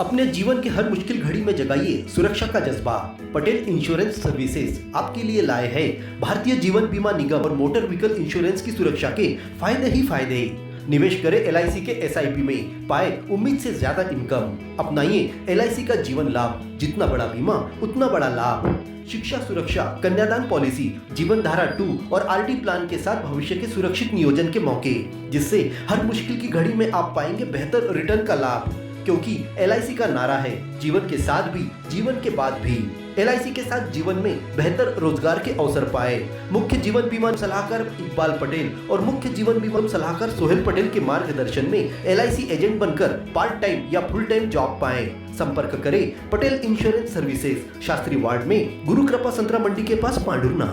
अपने जीवन के हर मुश्किल घड़ी में जगाइए सुरक्षा का जज्बा। पटेल इंश्योरेंस सर्विसेज आपके लिए लाए हैं भारतीय जीवन बीमा निगम और मोटर व्हीकल इंश्योरेंस की सुरक्षा के फायदे ही फायदे। निवेश करें LIC के SIP में, पाए उम्मीद से ज्यादा इनकम। अपनाइए LIC का जीवन लाभ, जितना बड़ा बीमा उतना बड़ा लाभ। शिक्षा सुरक्षा, कन्यादान पॉलिसी, जीवन धारा 2 और RD प्लान के साथ भविष्य के सुरक्षित नियोजन के मौके, जिससे हर मुश्किल की घड़ी में आप पाएंगे बेहतर रिटर्न का लाभ। क्योंकि LIC का नारा है जीवन के साथ भी जीवन के बाद भी। LIC के साथ जीवन में बेहतर रोजगार के अवसर पाए। मुख्य जीवन बीमा सलाहकार इकबाल पटेल और मुख्य जीवन बीमा सलाहकार सोहेल पटेल के मार्गदर्शन में LIC एजेंट बनकर पार्ट टाइम या फुल टाइम जॉब पाएं। संपर्क करें Patel insurance services, Shastri ward में, गुरु कृपा संतरा मंडी के पास, पांडुरना।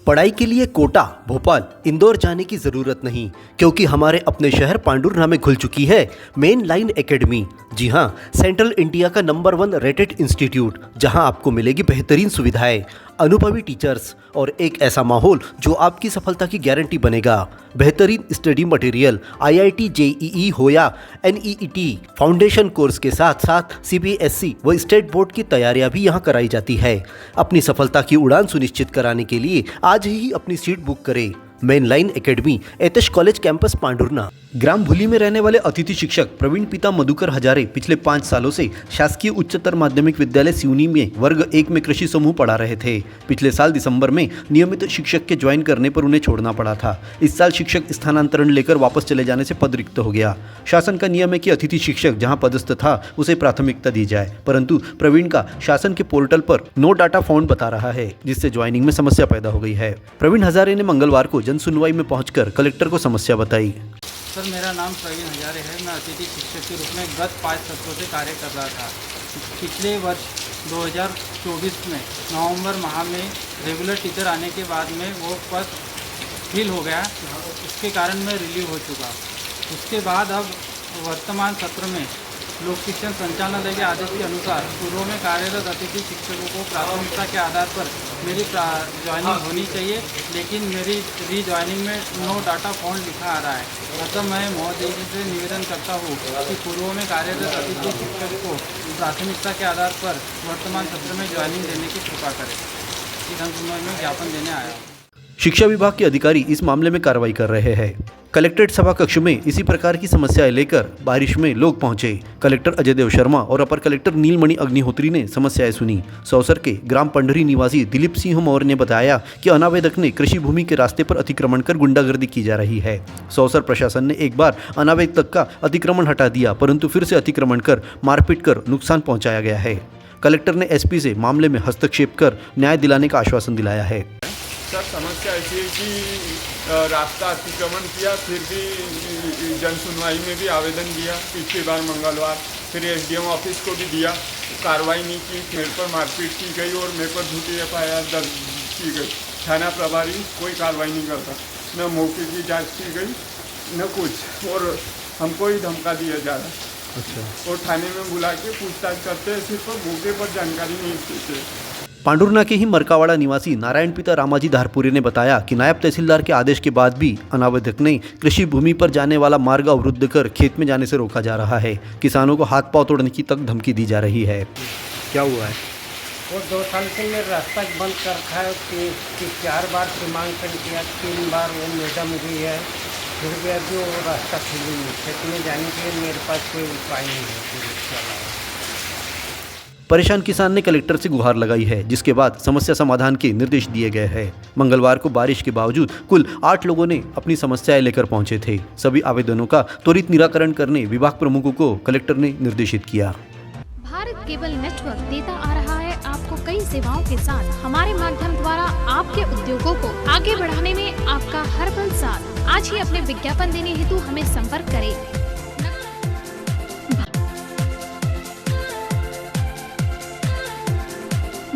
पढ़ाई के लिए कोटा, भोपाल, इंदौर जाने की जरूरत नहीं, क्योंकि हमारे अपने शहर पांडुरना में खुल चुकी है मेन लाइन एकेडमी। जी हाँ, सेंट्रल इंडिया का नंबर 1 रेटेड इंस्टीट्यूट, जहां आपको मिलेगी बेहतरीन सुविधाएं, अनुभवी टीचर्स और एक ऐसा माहौल जो आपकी सफलता की गारंटी बनेगा। बेहतरीन स्टडी मटेरियल, IIT JEE हो या NEET फाउंडेशन कोर्स के साथ साथ CBSE व स्टेट बोर्ड की तैयारियां भी यहां कराई जाती है। अपनी सफलता की उड़ान सुनिश्चित कराने के लिए आज ही अपनी सीट बुक करें। मेन लाइन एकेडमी, एतश कॉलेज कैंपस, पांडुरना। ग्राम भूली में रहने वाले अतिथि शिक्षक प्रवीण पिता मधुकर हजारे पिछले 5 सालों से शासकीय उच्चतर माध्यमिक विद्यालय सिवनी में वर्ग 1 में कृषि समूह पढ़ा रहे थे। पिछले साल दिसंबर में नियमित शिक्षक के ज्वाइन करने पर उन्हें छोड़ना पड़ा था। इस साल शिक्षक स्थानांतरण लेकर वापस चले जाने से पद रिक्त हो गया। शासन का नियम है कि अतिथि शिक्षक जहाँ पदस्थ था उसे प्राथमिकता दी जाए, परंतु प्रवीण का शासन के पोर्टल पर नो डाटा फाउंड बता रहा है, जिससे ज्वाइनिंग में समस्या पैदा हो गई है। प्रवीण हजारे ने मंगलवार को जन सुनवाई में पहुंचकर कलेक्टर को समस्या बताई। सर, मेरा नाम प्रवीण हजारे है। मैं अतिथि शिक्षक के रूप में गत 5 सत्रों से कार्य कर रहा था। पिछले वर्ष 2024 में नवंबर माह में रेगुलर टीचर आने के बाद में वो पद फिल हो गया, उसके कारण मैं रिलीव हो चुका। उसके बाद अब वर्तमान सत्र में लोक शिक्षण संचालनालय के आदेश के अनुसार पूर्व में कार्यरत अतिथि शिक्षकों को प्राथमिकता के आधार पर मेरी ज्वाइनिंग होनी चाहिए, लेकिन मेरी रीज्वाइनिंग में नो डाटा फाउंड लिखा आ रहा है। अतः मैं महोदय जी से निवेदन करता हूँ कि पूर्व में कार्यरत अतिथि शिक्षक को प्राथमिकता के आधार पर वर्तमान सत्र में ज्वाइनिंग देने की कृपा करें। जन सुनवाई में ज्ञापन देने आया हूँ। शिक्षा विभाग के अधिकारी इस मामले में कार्रवाई कर रहे हैं। कलेक्ट्रेट सभा कक्ष में इसी प्रकार की समस्याएं लेकर बारिश में लोग पहुंचे। कलेक्टर अजय देव शर्मा और अपर कलेक्टर नीलमणि अग्निहोत्री ने समस्याएं सुनी। सौसर के ग्राम पंडरी निवासी दिलीप सिंह मौर्य ने बताया कि अनावेदक ने कृषि भूमि के रास्ते पर अतिक्रमण कर गुंडागर्दी की जा रही है। सौसर प्रशासन ने एक बार अनावेदक का अतिक्रमण हटा दिया, परंतु फिर से अतिक्रमण कर मारपीट कर नुकसान पहुँचाया गया है। कलेक्टर ने SP से मामले में हस्तक्षेप कर न्याय दिलाने का आश्वासन दिलाया है। सर, समस्या ऐसी है कि रास्ता अतिक्रमण किया, फिर भी जन सुनवाई में भी आवेदन दिया, पिछली बार मंगलवार, फिर SDM ऑफिस को भी दिया, कार्रवाई नहीं की। मेरे पर मारपीट की गई और मेरे पर झूठी FIR दर्ज की गई। थाना प्रभारी कोई कार्रवाई नहीं करता, न मौके की जांच की गई न कुछ, और हमको ही धमका दिया जा रहा है। अच्छा। और थाने में बुला के पूछताछ करते हैं, सिर्फ मौके पर जानकारी नहीं देते। पांडुरना के ही मरकावाड़ा निवासी नारायण पिता रामाजी धारपुरे ने बताया कि नायब तहसीलदार के आदेश के बाद भी अनावेदक ने कृषि भूमि पर जाने वाला मार्ग अवरुद्ध कर खेत में जाने से रोका जा रहा है। किसानों को हाथ पांव तोड़ने की तक धमकी दी जा रही है। क्या हुआ है? वो 2 साल से मेरा रास्ता बंद कर रखा है कि 4 बार सीमांकन किया, 3 बार वो मैडम गई है, फिर भी अभी वो रास्ता खुली नहीं। खेत में जाने के लिए मेरे पास कोई उपाय नहीं है। परेशान किसान ने कलेक्टर से गुहार लगाई है, जिसके बाद समस्या समाधान के निर्देश दिए गए हैं। मंगलवार को बारिश के बावजूद कुल 8 लोगों ने अपनी समस्याएं लेकर पहुंचे थे। सभी आवेदनों का त्वरित निराकरण करने विभाग प्रमुखों को कलेक्टर ने निर्देशित किया। भारत केबल नेटवर्क देता आ रहा है आपको कई सेवाओं के साथ। हमारे माध्यम द्वारा आपके उद्योगों को आगे बढ़ाने में आपका हर पल साथ। आज ही अपने विज्ञापन देने हेतु हमें संपर्क करें।